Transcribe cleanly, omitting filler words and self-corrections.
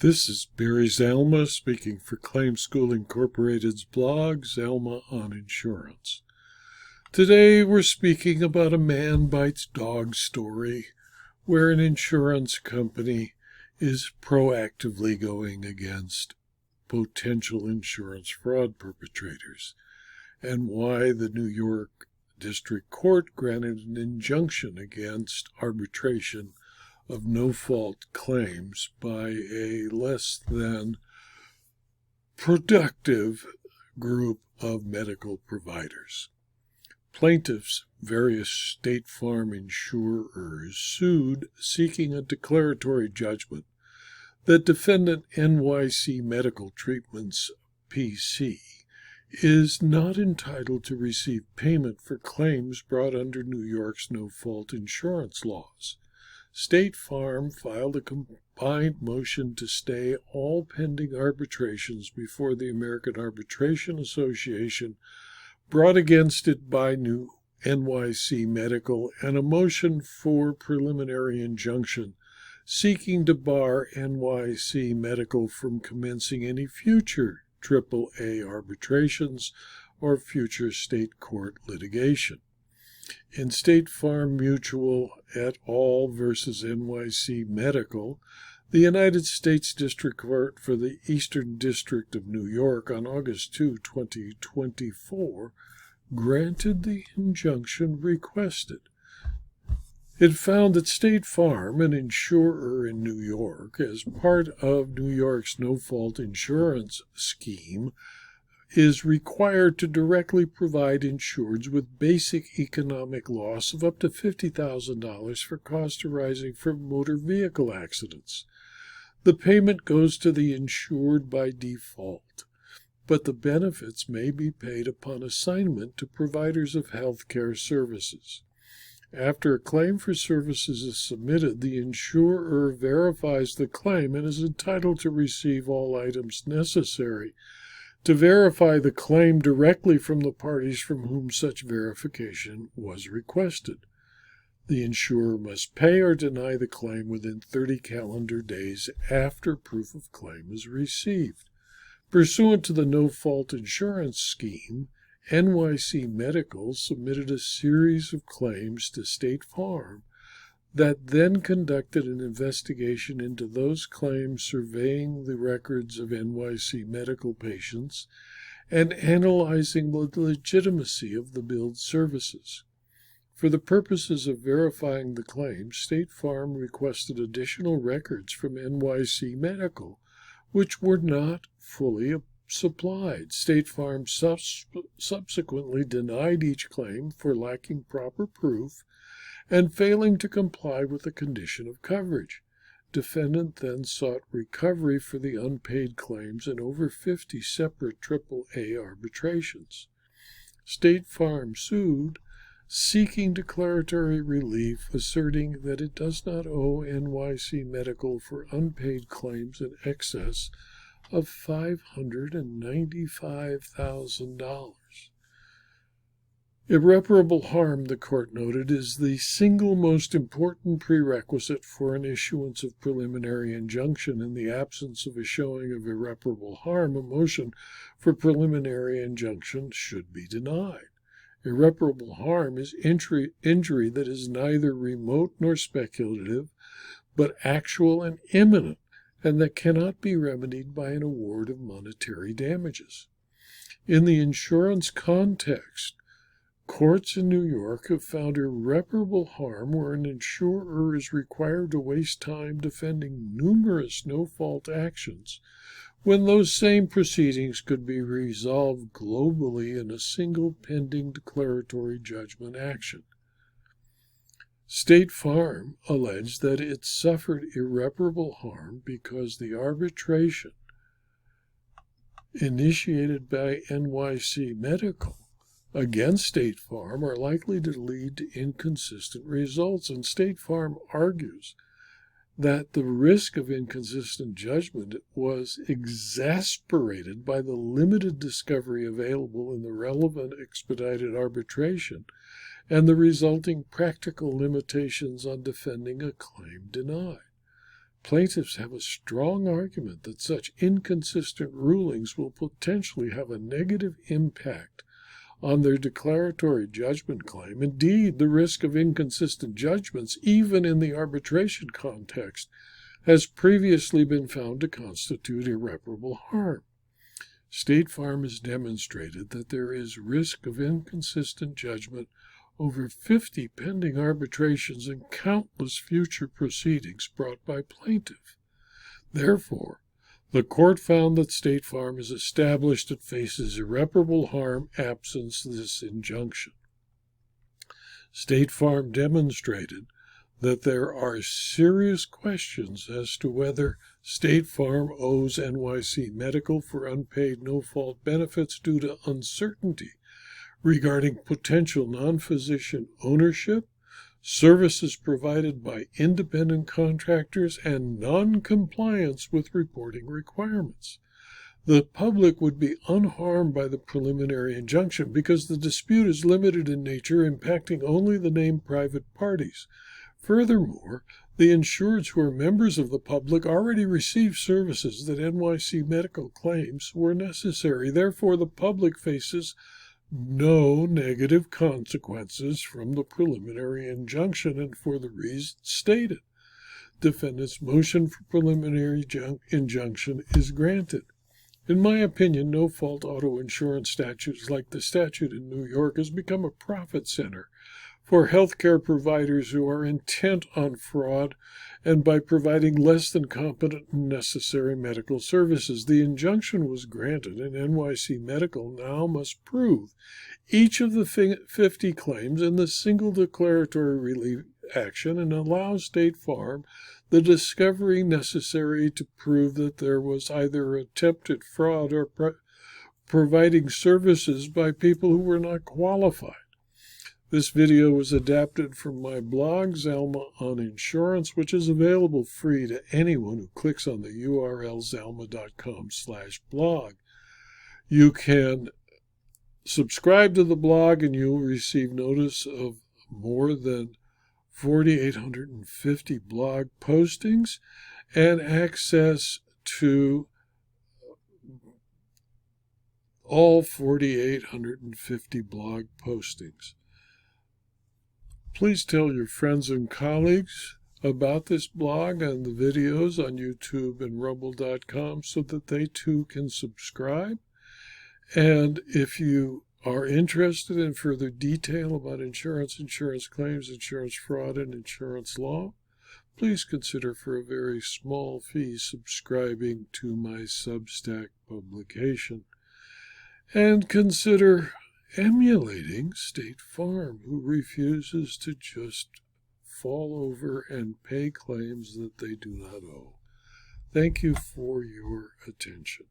This is Barry Zalma speaking for Claim School Incorporated's blog, Zalma on Insurance. Today we're speaking about a man bites dog story where an insurance company is proactively going against potential insurance fraud perpetrators, and why the New York District Court granted an injunction against arbitration of no-fault claims by a less than productive group of medical providers. Plaintiffs, various State Farm insurers, sued seeking a declaratory judgment that defendant NYC Medical Treatments, PC, is not entitled to receive payment for claims brought under New York's no-fault insurance laws. State Farm filed a combined motion to stay all pending arbitrations before the American Arbitration Association brought against it by New NYC Medical, and a motion for preliminary injunction seeking to bar NYC Medical from commencing any future AAA arbitrations or future state court litigation. In State Farm Mutual et al. Versus NYC Medical, the United States District Court for the Eastern District of New York on August 2, 2024, granted the injunction requested. It found that State Farm, an insurer in New York, as part of New York's no-fault insurance scheme, is required to directly provide insureds with basic economic loss of up to $50,000 for costs arising from motor vehicle accidents. The payment goes to the insured by default, but the benefits may be paid upon assignment to providers of health care services. After a claim for services is submitted, the insurer verifies the claim and is entitled to receive all items necessary to verify the claim directly from the parties from whom such verification was requested. The insurer must pay or deny the claim within 30 calendar days after proof of claim is received. Pursuant to the no-fault insurance scheme, NYC Medical submitted a series of claims to State Farm that then conducted an investigation into those claims, surveying the records of NYC Medical patients and analyzing the legitimacy of the billed services. For the purposes of verifying the claims, State Farm requested additional records from NYC Medical, which were not fully supplied. State Farm subsequently denied each claim for lacking proper proof and failing to comply with the condition of coverage. Defendant then sought recovery for the unpaid claims in over 50 separate AAA arbitrations. State Farm sued, seeking declaratory relief, asserting that it does not owe NYC Medical for unpaid claims in excess of $595,000. Irreparable harm, the court noted, is the single most important prerequisite for an issuance of preliminary injunction. In the absence of a showing of irreparable harm, a motion for preliminary injunction should be denied. Irreparable harm is injury that is neither remote nor speculative, but actual and imminent, and that cannot be remedied by an award of monetary damages. In the insurance context, courts in New York have found irreparable harm where an insurer is required to waste time defending numerous no-fault actions when those same proceedings could be resolved globally in a single pending declaratory judgment action. State Farm alleged that it suffered irreparable harm because the arbitration initiated by NYC Medical against State Farm are likely to lead to inconsistent results, and State Farm argues that the risk of inconsistent judgment was exasperated by the limited discovery available in the relevant expedited arbitration and the resulting practical limitations on defending a claim denied. plaintiffs have a strong argument that such inconsistent rulings will potentially have a negative impact on their declaratory judgment claim. Indeed, the risk of inconsistent judgments, even in the arbitration context, has previously been found to constitute irreparable harm. State Farm has demonstrated that there is risk of inconsistent judgment over 50 pending arbitrations and countless future proceedings brought by plaintiff. Therefore, the court found that State Farm is established it faces irreparable harm absent this injunction. State Farm demonstrated that there are serious questions as to whether State Farm owes NYC Medical for unpaid no-fault benefits due to uncertainty regarding potential non-physician ownership, services provided by independent contractors, and non-compliance with reporting requirements. The public would be unharmed by the preliminary injunction because the dispute is limited in nature, impacting only the named private parties. Furthermore, the insureds who are members of the public already receive services that NYC Medical claims were necessary. Therefore, the public faces no negative consequences from the preliminary injunction, and for the reasons stated, defendant's motion for preliminary injunction is granted. In my opinion, no-fault auto insurance statutes like the statute in New York has become a profit center for healthcare providers who are intent on fraud and by providing less than competent and necessary medical services. The injunction was granted, and NYC Medical now must prove each of the 50 claims in the single declaratory relief action and allow State Farm the discovery necessary to prove that there was either attempted fraud or providing services by people who were not qualified. This video was adapted from my blog, Zalma on Insurance, which is available free to anyone who clicks on the URL zalma.com/blog. You can subscribe to the blog and you'll receive notice of more than 4,850 blog postings and access to all 4,850 blog postings. Please tell your friends and colleagues about this blog and the videos on YouTube and rumble.com so that they too can subscribe. And if you are interested in further detail about insurance, insurance claims, insurance fraud, and insurance law, please consider for a very small fee subscribing to my Substack publication. And consider emulating State Farm, who refuses to just fall over and pay claims that they do not owe. Thank you for your attention.